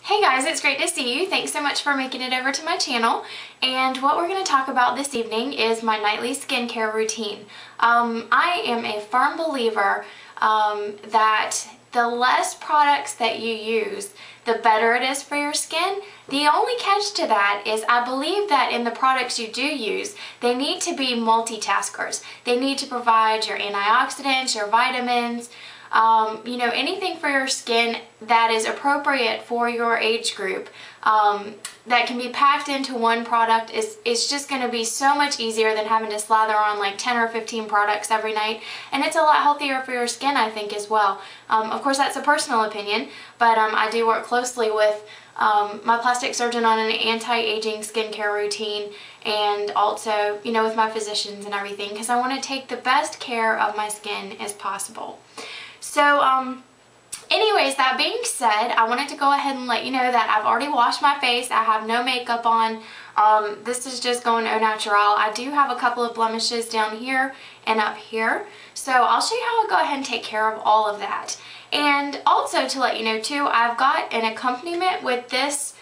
Hey guys, it's great to see you. Thanks so much for making it over to my channel. And what we're going to talk about this evening is my nightly skincare routine. I am a firm believer that the less products that you use, the better it is for your skin. The only catch to that is I believe that in the products you do use, they need to be multitaskers. They need to provide your antioxidants, your vitamins, anything for your skin that is appropriate for your age group, that can be packed into one product is just going to be so much easier than having to slather on like 10 or 15 products every night, and it's a lot healthier for your skin, I think, as well. Of course, that's a personal opinion, but I do work closely with my plastic surgeon on an anti-aging skincare routine, and also, with my physicians and everything, because I want to take the best care of my skin as possible. So, anyways, that being said, I wanted to go ahead and let you know that I've already washed my face. I have no makeup on. This is just going au naturel. I do have a couple of blemishes down here and up here. So I'll show you how I'll go ahead and take care of all of that. And also to let you know too, I've got an accompaniment with this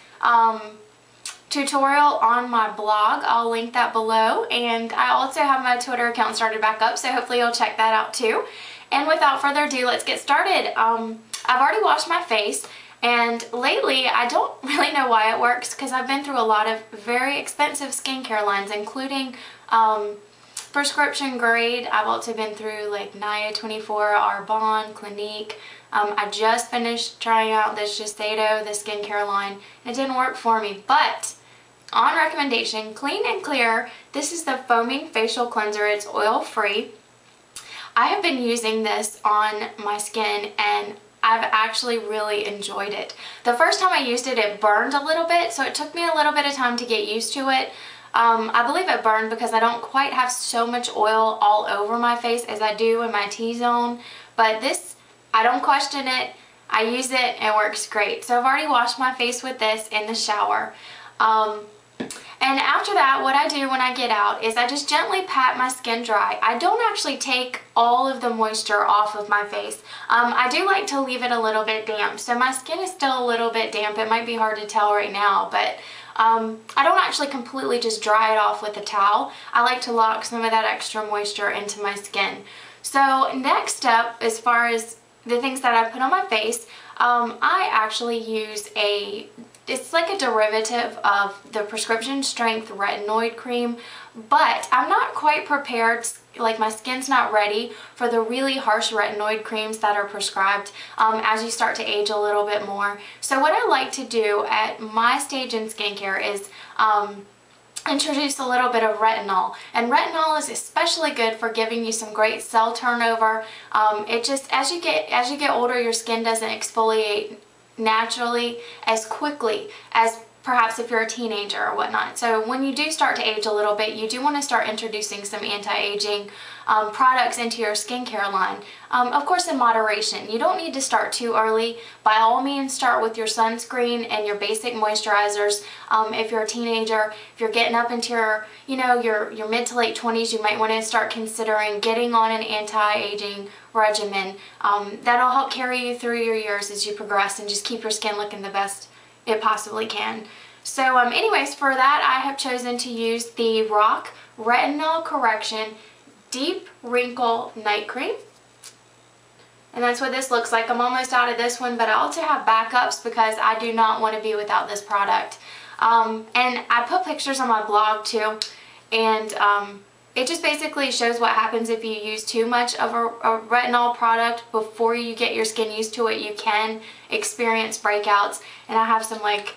tutorial on my blog. I'll link that below. And I also have my Twitter account started back up, so hopefully you'll check that out too. And without further ado, let's get started. I've already washed my face, and lately I don't really know why it works, because I've been through a lot of very expensive skincare lines, including prescription grade. I've also been through like Naya 24, Arbonne, Clinique. I just finished trying out this Shiseido, the skincare line, and it didn't work for me. But on recommendation, Clean and Clear, this is the foaming facial cleanser. It's oil-free. I have been using this on my skin, and I've actually really enjoyed it. The first time I used it, it burned a little bit, so it took me a little bit of time to get used to it. I believe it burned because I don't quite have so much oil all over my face as I do in my T-zone. But this, I don't question it. I use it, and it works great. So I've already washed my face with this in the shower. And after that, what I do when I get out is I just gently pat my skin dry. I don't actually take all of the moisture off of my face. I do like to leave it a little bit damp. So my skin is still a little bit damp. It might be hard to tell right now, but I don't actually completely just dry it off with a towel. I like to lock some of that extra moisture into my skin. So next up, as far as the things that I put on my face, I actually use it's like a derivative of the prescription strength retinoid cream, but I'm not quite prepared, like my skin's not ready for the really harsh retinoid creams that are prescribed as you start to age a little bit more. So what I like to do at my stage in skincare is introduce a little bit of retinol, and retinol is especially good for giving you some great cell turnover. It just, as you get older, your skin doesn't exfoliate naturally as quickly as perhaps if you're a teenager or whatnot. So when you do start to age a little bit, you do want to start introducing some anti-aging products into your skincare line. Of course, in moderation. You don't need to start too early. By all means, start with your sunscreen and your basic moisturizers. If you're a teenager, if you're getting up into your mid to late 20s, you might want to start considering getting on an anti-aging regimen. That'll help carry you through your years as you progress and just keep your skin looking the best it possibly can. So anyways, for that, I have chosen to use the RoC Retinol Correction Deep Wrinkle Night Cream. And that's what this looks like. I'm almost out of this one, but I also have backups because I do not want to be without this product. And I put pictures on my blog too, and it just basically shows what happens if you use too much of a retinol product before you get your skin used to it. You can experience breakouts, and I have some like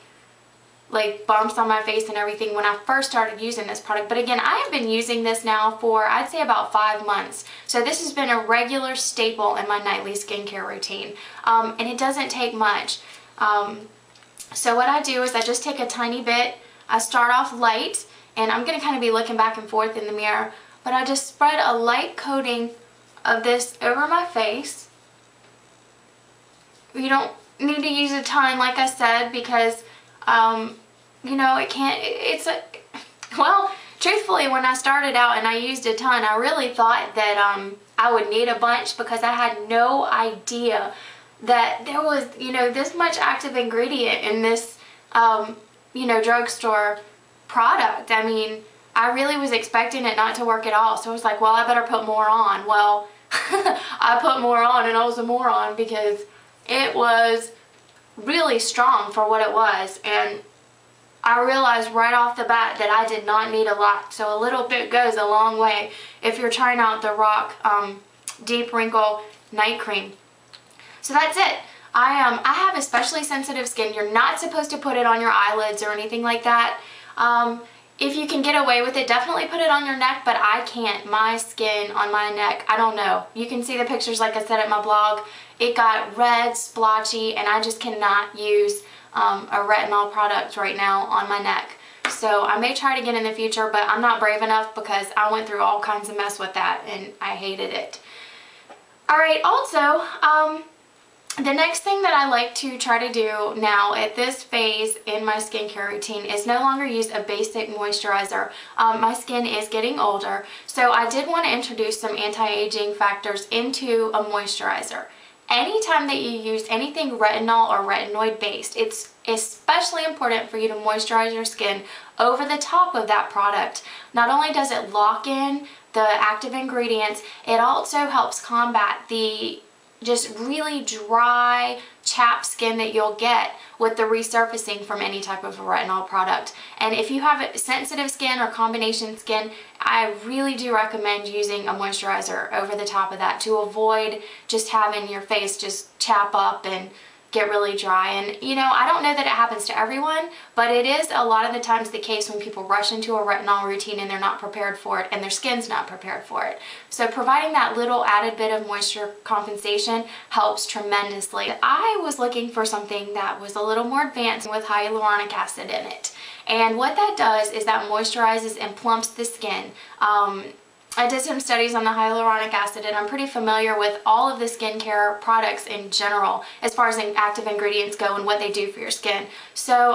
bumps on my face and everything when I first started using this product. But again, I have been using this now for, I'd say, about 5 months. So this has been a regular staple in my nightly skincare routine. And it doesn't take much. So what I do is I just take a tiny bit. I start off light, and I'm going to kind of be looking back and forth in the mirror, but I just spread a light coating of this over my face. You don't need to use a ton, like I said, because well, truthfully, when I started out and I used a ton, I really thought that I would need a bunch, because I had no idea that there was, you know, this much active ingredient in this, you know, drugstore product. I mean, I really was expecting it not to work at all. So I was like, well, I better put more on. Well, I put more on and I was a moron because it was really strong for what it was. And I realized right off the bat that I did not need a lot. So a little bit goes a long way if you're trying out the RoC Deep Wrinkle Night Cream. So that's it. I have especially sensitive skin. You're not supposed to put it on your eyelids or anything like that. If you can get away with it, definitely put it on your neck, but I can't. My skin on my neck, I don't know. You can see the pictures like I said at my blog. It got red, splotchy, and I just cannot use a retinol product right now on my neck. So I may try it again in the future, but I'm not brave enough because I went through all kinds of mess with that and I hated it. Alright, also, the next thing that I like to try to do now at this phase in my skincare routine is no longer use a basic moisturizer. My skin is getting older, so I did want to introduce some anti-aging factors into a moisturizer. Anytime that you use anything retinol or retinoid based, it's especially important for you to moisturize your skin over the top of that product. Not only does it lock in the active ingredients, it also helps combat the just really dry, chapped skin that you'll get with the resurfacing from any type of a retinol product. And if you have sensitive skin or combination skin, I really do recommend using a moisturizer over the top of that to avoid just having your face just chap up and get really dry. And you know, I don't know that it happens to everyone, but it is a lot of the times the case when people rush into a retinol routine and they're not prepared for it and their skin's not prepared for it. So providing that little added bit of moisture compensation helps tremendously. I was looking for something that was a little more advanced with hyaluronic acid in it. And what that does is that moisturizes and plumps the skin. I did some studies on the hyaluronic acid and I'm pretty familiar with all of the skincare products in general as far as active ingredients go and what they do for your skin. So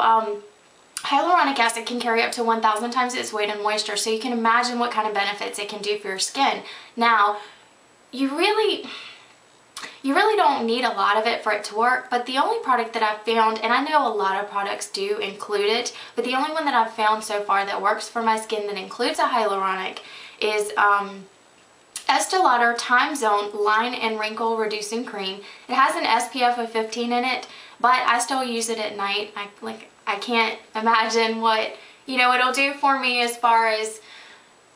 hyaluronic acid can carry up to 1,000 times its weight in moisture, so you can imagine what kind of benefits it can do for your skin. Now, you really don't need a lot of it for it to work, but the only product that I've found, and I know a lot of products do include it, but the only one that I've found so far that works for my skin that includes a hyaluronic is Estee Lauder Time Zone Line and Wrinkle Reducing Cream. It has an SPF of 15 in it, but I still use it at night. I can't imagine what, you know, it'll do for me as far as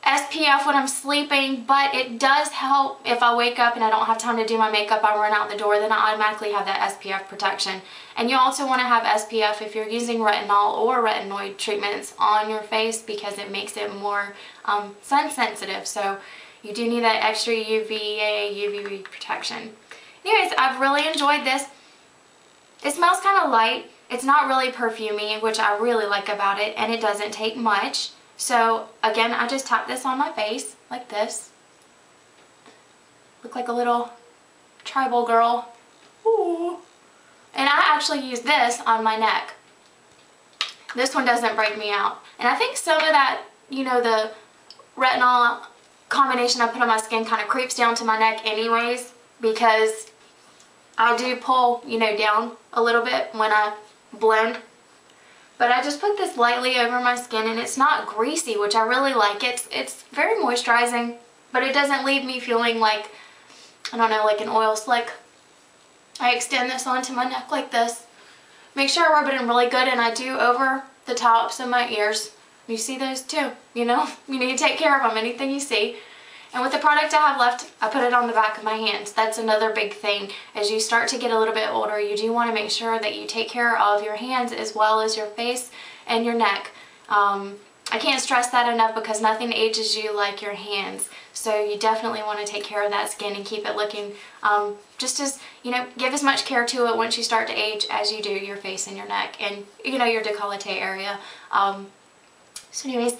SPF when I'm sleeping, but it does help if I wake up and I don't have time to do my makeup, I run out the door, then I automatically have that SPF protection. And you also want to have SPF if you're using retinol or retinoid treatments on your face because it makes it more sun sensitive. So you do need that extra UVA, UVB protection. Anyways, I've really enjoyed this. It smells kind of light. It's not really perfumey, which I really like about it, and it doesn't take much. So again, I just tap this on my face like this. Look like a little tribal girl. Ooh. And I actually use this on my neck. This one doesn't break me out. And I think some of that, you know, the retinol combination I put on my skin kind of creeps down to my neck anyways, because I do pull, you know, down a little bit when I blend. But I just put this lightly over my skin and it's not greasy, which I really like. It's very moisturizing, but it doesn't leave me feeling like, I don't know, like an oil slick. I extend this onto my neck like this. Make sure I rub it in really good, and I do over the tops of my ears. You see those too, you know? You need to take care of them, anything you see. And with the product I have left, I put it on the back of my hands. That's another big thing. As you start to get a little bit older, you do want to make sure that you take care of your hands as well as your face and your neck. I can't stress that enough because nothing ages you like your hands. So you definitely want to take care of that skin and keep it looking just as, you know, give as much care to it once you start to age as you do your face and your neck and, you know, your décolleté area. So anyways,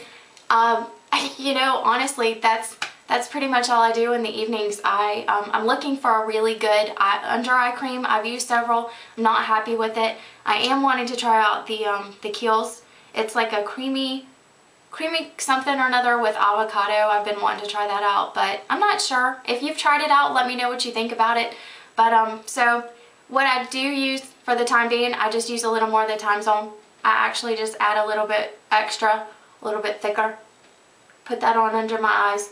you know, honestly, that's pretty much all I do in the evenings. I'm looking for a really good under eye cream. I've used several. I'm not happy with it. I am wanting to try out the Kiehl's. It's like a creamy something or another with avocado. I've been wanting to try that out, but I'm not sure. If you've tried it out, let me know what you think about it. But so What I do use for the time being, I just use a little more of the Time Zone. I actually just add a little bit extra, a little bit thicker. Put that on under my eyes.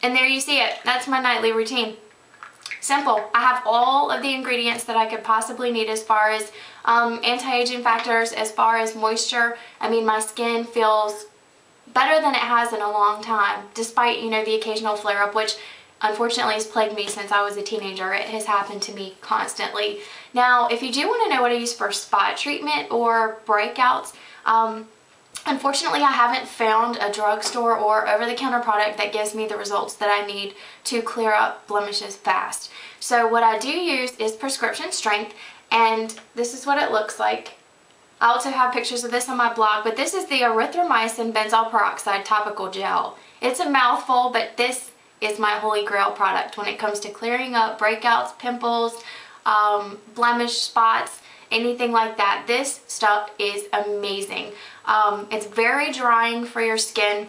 And there you see it. That's my nightly routine. Simple. I have all of the ingredients that I could possibly need as far as anti-aging factors, as far as moisture. I mean, my skin feels better than it has in a long time, despite, you know, the occasional flare-up, which unfortunately has plagued me since I was a teenager. It has happened to me constantly. Now, if you do want to know what I use for spot treatment or breakouts, unfortunately, I haven't found a drugstore or over-the-counter product that gives me the results that I need to clear up blemishes fast. So what I do use is prescription strength, and this is what it looks like. I also have pictures of this on my blog, but this is the Erythromycin-Benzoyl Peroxide Topical Gel. It's a mouthful, but this is my holy grail product when it comes to clearing up breakouts, pimples, blemish spots, anything like that. This stuff is amazing. It's very drying for your skin,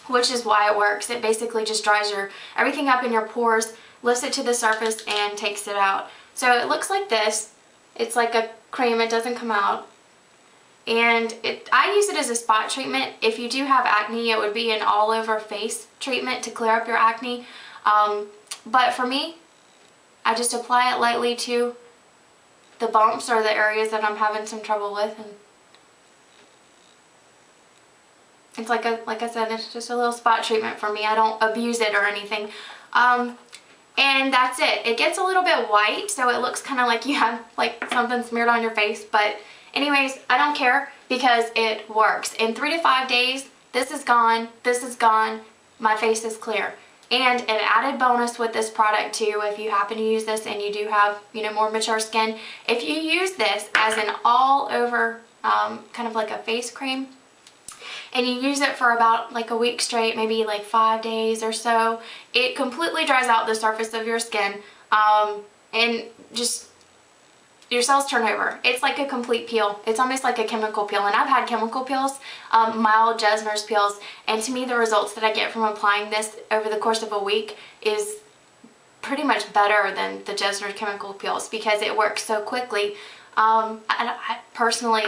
which is why it works. It basically just dries everything up in your pores, lifts it to the surface, and takes it out. So it looks like this. It's like a cream. It doesn't come out. And I use it as a spot treatment. If you do have acne, it would be an all-over face treatment to clear up your acne. But for me, I just apply it lightly to the bumps or the areas that I'm having some trouble with. And it's like I said, it's just a little spot treatment for me. I don't abuse it or anything. And that's it. It gets a little bit white, so it looks kind of like you have like something smeared on your face. But anyways, I don't care because it works. In 3 to 5 days, this is gone, my face is clear. And an added bonus with this product too, if you happen to use this and you do have, you know, more mature skin, if you use this as an all over kind of like a face cream, and you use it for about like a week straight, maybe like 5 days or so, it completely dries out the surface of your skin, and just your cells turn over. It's like a complete peel. It's almost like a chemical peel, and I've had chemical peels, mild Jesmer's peels, and to me the results that I get from applying this over the course of a week is pretty much better than the Jesmer's chemical peels because it works so quickly. I personally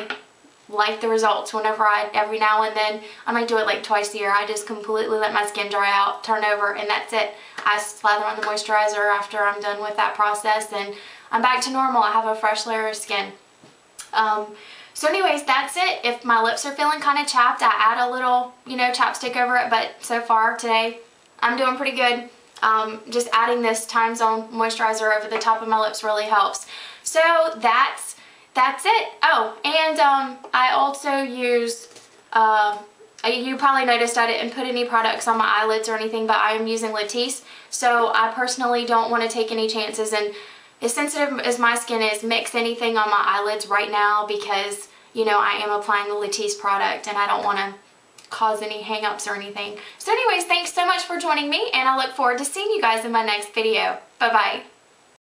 like the results whenever every now and then, I might do it like twice a year. I just completely let my skin dry out, turn over, and that's it. I slather on the moisturizer after I'm done with that process, and I'm back to normal. I have a fresh layer of skin. So anyways, that's it. If my lips are feeling kind of chapped, I add a little, you know, chapstick over it, but so far today, I'm doing pretty good. Just adding this Time Zone moisturizer over the top of my lips really helps. So that's it. Oh, and I also use, you probably noticed I didn't put any products on my eyelids or anything, but I am using Latisse, so I personally don't want to take any chances and, as sensitive as my skin is, mix anything on my eyelids right now because, you know, I am applying the Latisse product and I don't want to cause any hang-ups or anything. So anyways, thanks so much for joining me, and I look forward to seeing you guys in my next video. Bye-bye.